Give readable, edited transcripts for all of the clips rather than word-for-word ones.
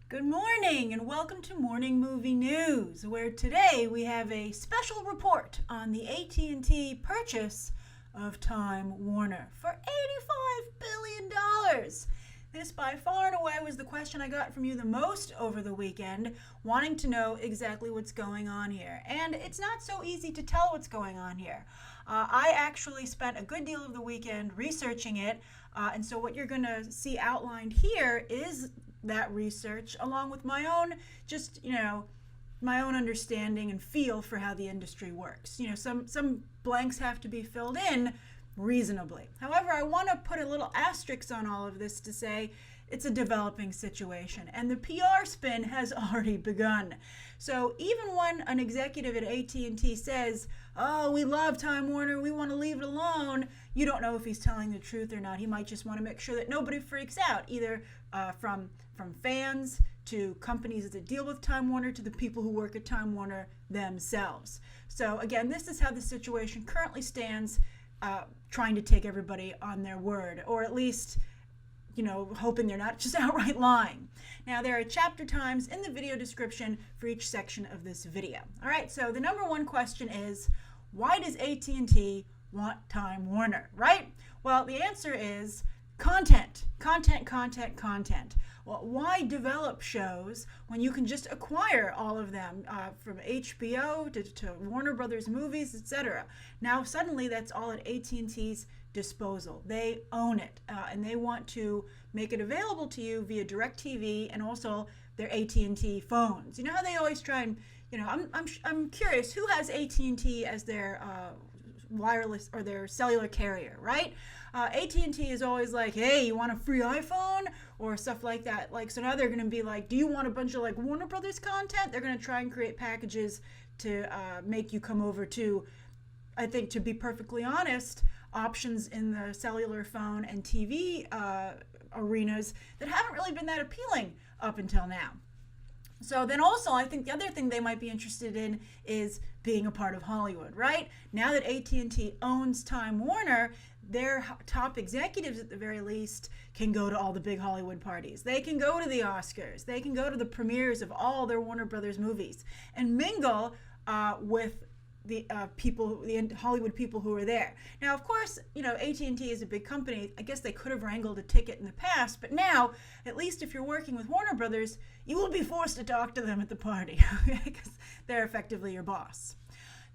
Good morning and welcome to Morning Movie News, where today we have a special report on the AT&T purchase of Time Warner for $85 billion. This by far and away was the question I got from you the most over the weekend, wanting to know exactly what's going on here. And it's not so easy to tell what's going on here. I actually spent a good deal of the weekend researching it, and so what you're going to see outlined here is that research along with my own my own understanding and feel for how the industry works. Some blanks have to be filled in reasonably. However, I want to put a little asterisk on all of this to say it's a developing situation and the PR spin has already begun. So even when an executive at AT&T says, "Oh, we love Time Warner, we want to leave it alone," you don't know if he's telling the truth or not. He might just want to make sure that nobody freaks out, either from fans to companies that deal with Time Warner to the people who work at Time Warner themselves. So again, this is how the situation currently stands, trying to take everybody on their word, or at least hoping they're not just outright lying. Now, there are chapter times in the video description for each section of this video. All right, so the number one question is, why does AT&T want Time Warner, right? Well, the answer is content. Well, why develop shows when you can just acquire all of them, from HBO to Warner Brothers movies, etc.? Now, suddenly, that's all at AT&T's disposal. They own it, and they want to make it available to you via DirecTV and also their AT&T phones. You know how they always try and, I'm curious, who has AT&T as their wireless or their cellular carrier, right? AT&T is always like, "Hey, you want a free iPhone?" or stuff like that. So now they're going to be like, "Do you want a bunch of Warner Brothers content?" They're going to try and create packages to make you come over to, I think, to be perfectly honest, options in the cellular phone and TV arenas that haven't really been that appealing up until now. So then also, I think the other thing they might be interested in is being a part of Hollywood, right? Now that AT&T owns Time Warner, their top executives at the very least can go to all the big Hollywood parties. They can go to the Oscars. They can go to the premieres of all their Warner Brothers movies and mingle with the Hollywood people who are there. Now, of course, AT&T is a big company. I guess they could have wrangled a ticket in the past, but now, at least if you're working with Warner Brothers, you will be forced to talk to them at the party, because they're effectively your boss.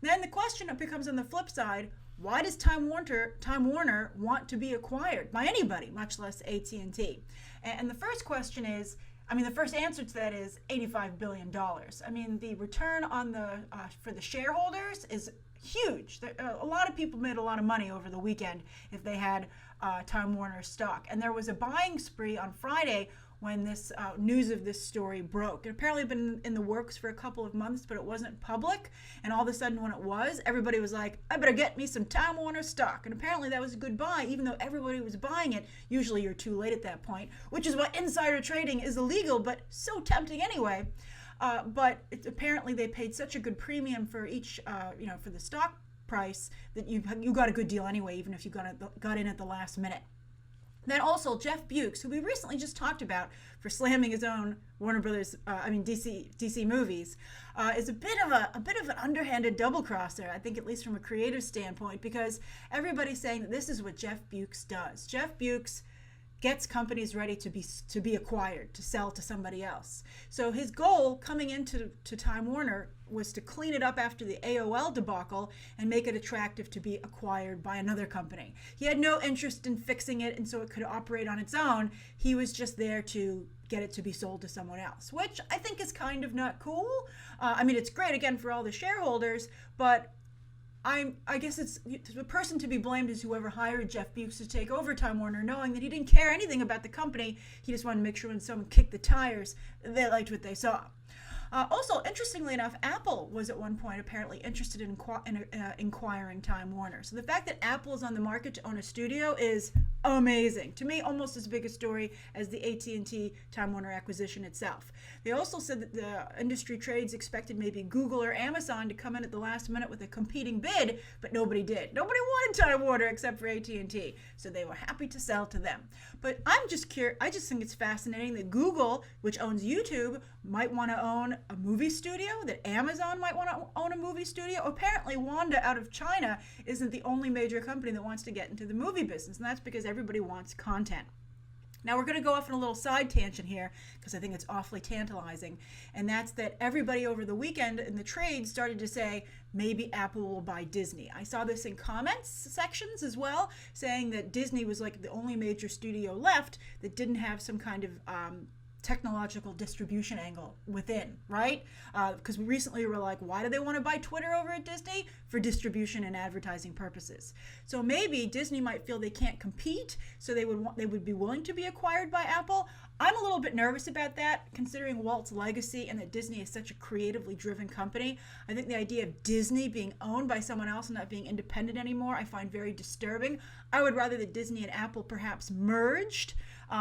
Then the question becomes, on the flip side, why does Time Warner want to be acquired by anybody, much less AT&T? And the first question is, the first answer to that is $85 billion. The return on for the shareholders is huge. A lot of people made a lot of money over the weekend if they had Time Warner stock. And there was a buying spree on Friday when this news of this story broke. It apparently had been in the works for a couple of months, but it wasn't public. And all of a sudden when it was, everybody was like, "I better get me some Time Warner stock." And apparently that was a good buy, even though everybody was buying it. Usually you're too late at that point, which is why insider trading is illegal, but so tempting anyway. But apparently they paid such a good premium for each, for the stock price, that you got a good deal anyway, even if you got in at the last minute. Then also Jeff Bewkes, who we recently just talked about for slamming his own Warner Brothers, DC movies, is a bit of an underhanded double crosser, I think, at least from a creative standpoint, because everybody's saying that this is what Jeff Bewkes does. Jeff Bewkes gets companies ready to be acquired, to sell to somebody else. So his goal coming into Time Warner was to clean it up after the AOL debacle and make it attractive to be acquired by another company. He had no interest in fixing it and so it could operate on its own. He was just there to get it to be sold to someone else, which I think is kind of not cool. It's great, again, for all the shareholders, but I guess the person to be blamed is whoever hired Jeff Bewkes to take over Time Warner, knowing that he didn't care anything about the company. He just wanted to make sure when someone kicked the tires, they liked what they saw. Also, interestingly enough, Apple was at one point apparently interested in acquiring Time Warner. So the fact that Apple is on the market to own a studio is amazing. To me, almost as big a story as the AT&T Time Warner acquisition itself. They also said that the industry trades expected maybe Google or Amazon to come in at the last minute with a competing bid, but nobody did. Nobody wanted Time Warner except for AT&T, so they were happy to sell to them. But I'm just curious. I just think it's fascinating that Google, which owns YouTube, might want to own a movie studio, that Amazon might want to own a movie studio. Apparently, Wanda out of China isn't the only major company that wants to get into the movie business, and that's because everybody wants content. Now we're going to go off on a little side tangent here because I think it's awfully tantalizing, and that's that everybody over the weekend in the trade started to say maybe Apple will buy Disney. I saw this in comments sections as well, saying that Disney was like the only major studio left that didn't have some kind of technological distribution angle within, right? Because we recently were like, why do they want to buy Twitter over at Disney? For distribution and advertising purposes. So maybe Disney might feel they can't compete, so they would be willing to be acquired by Apple. I'm a little bit nervous about that, considering Walt's legacy and that Disney is such a creatively driven company. I think the idea of Disney being owned by someone else and not being independent anymore, I find very disturbing. I would rather that Disney and Apple perhaps merged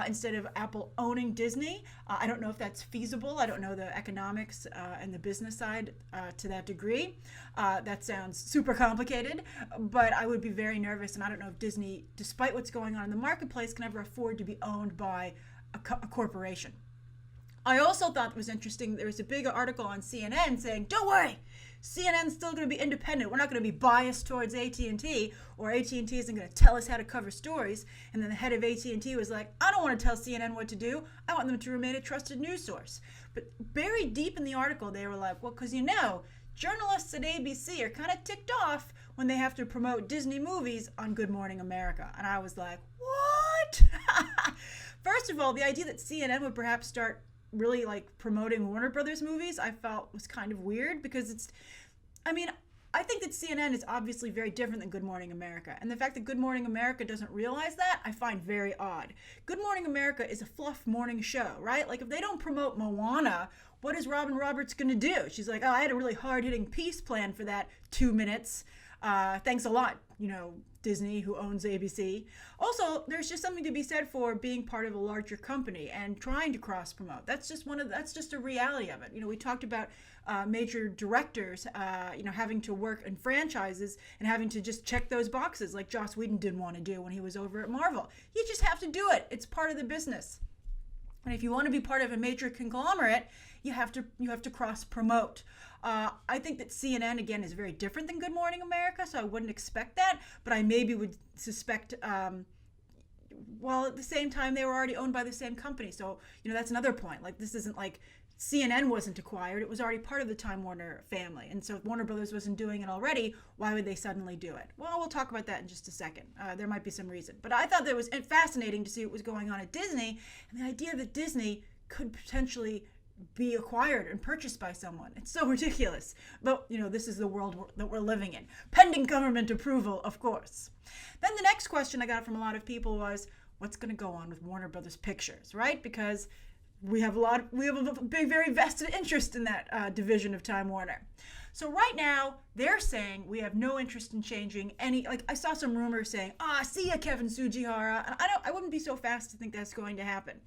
instead of Apple owning Disney. I don't know if that's feasible. I don't know the economics and the business side to that degree. That sounds super complicated, but I would be very nervous, and I don't know if Disney, despite what's going on in the marketplace, can ever afford to be owned by a corporation. I also thought it was interesting, there was a big article on CNN saying, don't worry, CNN's still going to be independent. We're not going to be biased towards AT&T, or AT&T isn't going to tell us how to cover stories. And then the head of AT&T was like, I don't want to tell CNN what to do. I want them to remain a trusted news source. But buried deep in the article, they were like, well, because journalists at ABC are kind of ticked off when they have to promote Disney movies on Good Morning America. And I was like, what? First of all, the idea that CNN would perhaps start really like promoting Warner Brothers movies, I felt was kind of weird because I think that CNN is obviously very different than Good Morning America. And the fact that Good Morning America doesn't realize that, I find very odd. Good Morning America is a fluff morning show, right? Like if they don't promote Moana, what is Robin Roberts going to do? She's like, oh, I had a really hard-hitting piece planned for that 2 minutes. Thanks a lot, Disney, who owns ABC. Also, there's just something to be said for being part of a larger company and trying to cross-promote. That's just a reality of it. We talked about major directors, having to work in franchises and having to just check those boxes like Joss Whedon didn't want to do when he was over at Marvel. You just have to do it. It's part of the business. And if you want to be part of a major conglomerate, you have to cross-promote. I think that CNN, again, is very different than Good Morning America, so I wouldn't expect that. But I maybe would suspect, while at the same time, they were already owned by the same company. So, that's another point. Like, this isn't like CNN wasn't acquired. It was already part of the Time Warner family. And so if Warner Brothers wasn't doing it already, why would they suddenly do it? Well, we'll talk about that in just a second. There might be some reason. But I thought that was fascinating to see what was going on at Disney, and the idea that Disney could potentially be acquired and purchased by someone. It's so ridiculous. But, this is the world that we're living in. Pending government approval, of course. Then the next question I got from a lot of people was, what's going to go on with Warner Brothers Pictures, right? Because we have a big, very vested interest in that division of Time Warner. So right now, they're saying we have no interest in changing any, I saw some rumors saying, see ya, Kevin Tsujihara. And I wouldn't be so fast to think that's going to happen.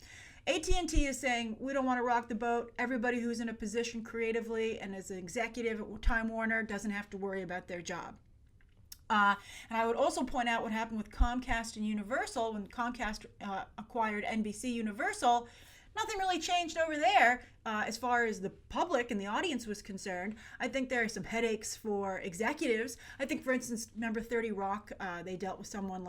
AT&T is saying we don't want to rock the boat. Everybody who's in a position creatively and as an executive at Time Warner doesn't have to worry about their job. And I would also point out what happened with Comcast and Universal when Comcast acquired NBC Universal. Nothing really changed over there as far as the public and the audience was concerned. I think there are some headaches for executives. I think, for instance, remember 30 Rock? They dealt with someone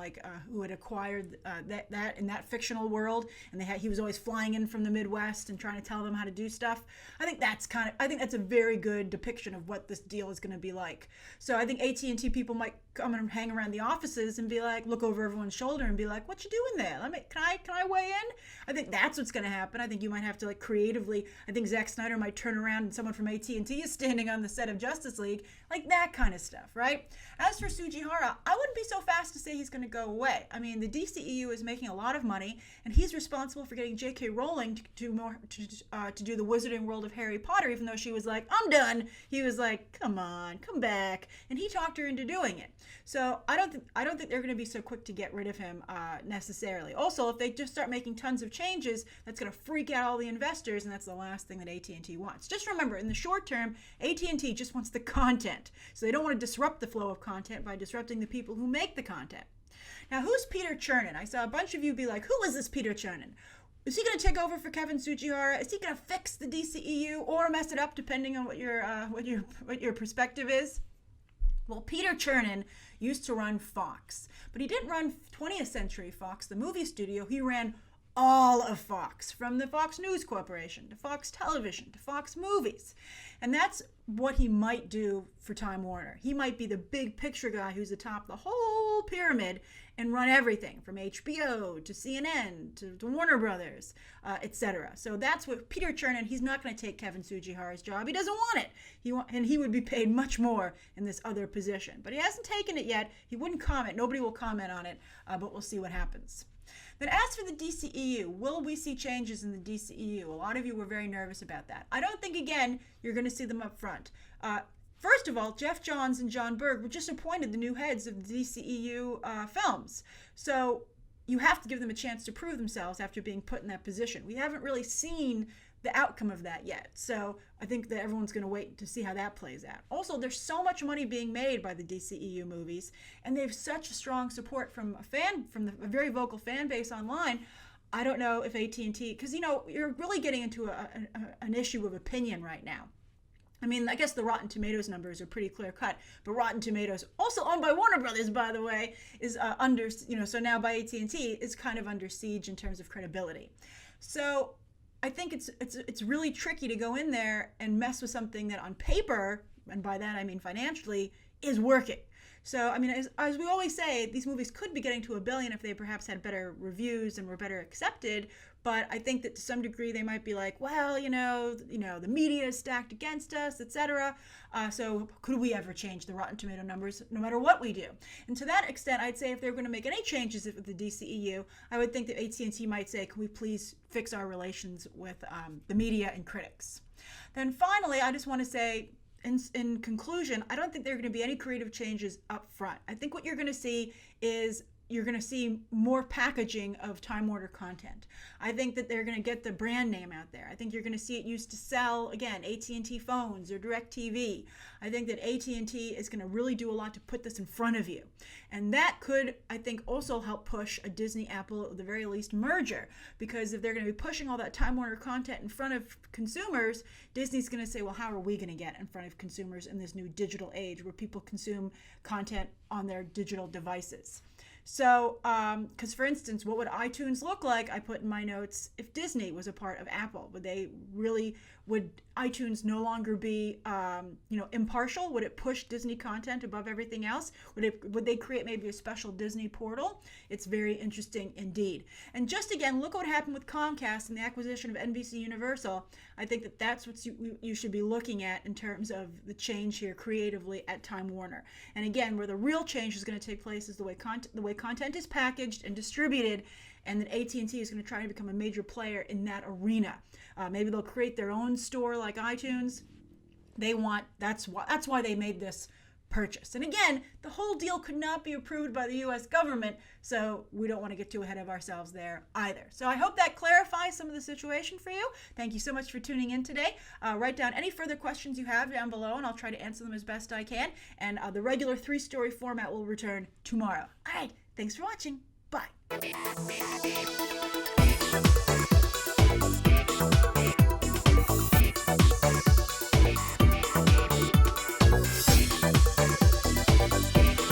who had acquired that in that fictional world, and he was always flying in from the Midwest and trying to tell them how to do stuff. I think that's a very good depiction of what this deal is going to be like. So I think AT&T people might come and hang around the offices and be like, look over everyone's shoulder and be like, what you doing there? Can I weigh in? I think that's what's going to happen. I think you might have to creatively. I think Zack Snyder might turn around and someone from AT&T is standing on the set of Justice League, like that kind of stuff, right? As for Tsujihara, I wouldn't be so fast to say he's going to go away. I mean, the DCEU is making a lot of money, and he's responsible for getting J.K. Rowling to do the Wizarding World of Harry Potter, even though she was like, I'm done. He was like, come on, come back, and he talked her into doing it. So I don't think they're going to be so quick to get rid of him necessarily. Also, if they just start making tons of changes, that's going to freak out all the investors, and that's the last thing that AT&T wants. Just remember, in the short term, AT&T just wants the content. So they don't want to disrupt the flow of content by disrupting the people who make the content. Now, who's Peter Chernin? I saw a bunch of you be like, who is this Peter Chernin? Is he going to take over for Kevin Tsujihara? Is he going to fix the DCEU or mess it up, depending on what your perspective is? Well, Peter Chernin used to run Fox, but he didn't run 20th Century Fox, the movie studio. He ran all of Fox, from the Fox News Corporation to Fox Television to Fox Movies. And that's what he might do for Time Warner. He might be the big picture guy who's atop the whole pyramid and run everything from HBO to CNN to Warner Brothers, etc. So that's what Peter Chernin, he's not going to take Kevin Tsujihara's job. He doesn't want it. And he would be paid much more in this other position. But he hasn't taken it yet. He wouldn't comment. Nobody will comment on it, but we'll see what happens. Then as for the DCEU, will we see changes in the DCEU? A lot of you were very nervous about that. I don't think, again, you're going to see them up front. First of all, Jeff Johns and John Berg were just appointed the new heads of the DCEU films. So you have to give them a chance to prove themselves after being put in that position. We haven't really seen the outcome of that yet. So I think that everyone's going to wait to see how that plays out. Also, there's so much money being made by the DCEU movies, and they have such strong support from a very vocal fan base online. I don't know if AT&T, because, you're really getting into an issue of opinion right now. I mean, I guess the Rotten Tomatoes numbers are pretty clear cut, but Rotten Tomatoes, also owned by Warner Brothers, by the way, is so now by AT&T, is kind of under siege in terms of credibility. So I think it's really tricky to go in there and mess with something that on paper, and by that I mean financially, is working. So, I mean, as we always say, these movies could be getting to $1 billion if they perhaps had better reviews and were better accepted. But I think that to some degree they might be like, well, the media is stacked against us, etc. So could we ever change the Rotten Tomato numbers no matter what we do? And to that extent, I'd say if they're going to make any changes with the DCEU, I would think that AT&T might say, can we please fix our relations with the media and critics? Then finally, I just want to say, in conclusion, I don't think there are going to be any creative changes up front. I think what you're going to see is more packaging of Time Warner content. I think that they're going to get the brand name out there. I think you're going to see it used to sell, again, AT&T phones or DirecTV. I think that AT&T is going to really do a lot to put this in front of you. And that could, I think, also help push a Disney-Apple, at the very least, merger. Because if they're going to be pushing all that Time Warner content in front of consumers, Disney's going to say, well, how are we going to get in front of consumers in this new digital age where people consume content on their digital devices? So, because for instance, what would iTunes look like? I put in my notes, if Disney was a part of Apple, would iTunes no longer be, impartial? Would it push Disney content above everything else? Would they create maybe a special Disney portal? It's very interesting indeed. And just again, look what happened with Comcast and the acquisition of NBC Universal. I think that that's what you should be looking at in terms of the change here creatively at Time Warner. And again, where the real change is going to take place is the way content is packaged and distributed, and that AT&T is going to try to become a major player in that arena. Maybe they'll create their own store like iTunes. That's why they made this purchase. And again, the whole deal could not be approved by the U.S. government, so we don't want to get too ahead of ourselves there either. So I hope that clarifies some of the situation for you. Thank you so much for tuning in today. Write down any further questions you have down below, and I'll try to answer them as best I can. And the regular 3-story format will return tomorrow. All right, thanks for watching. Bye.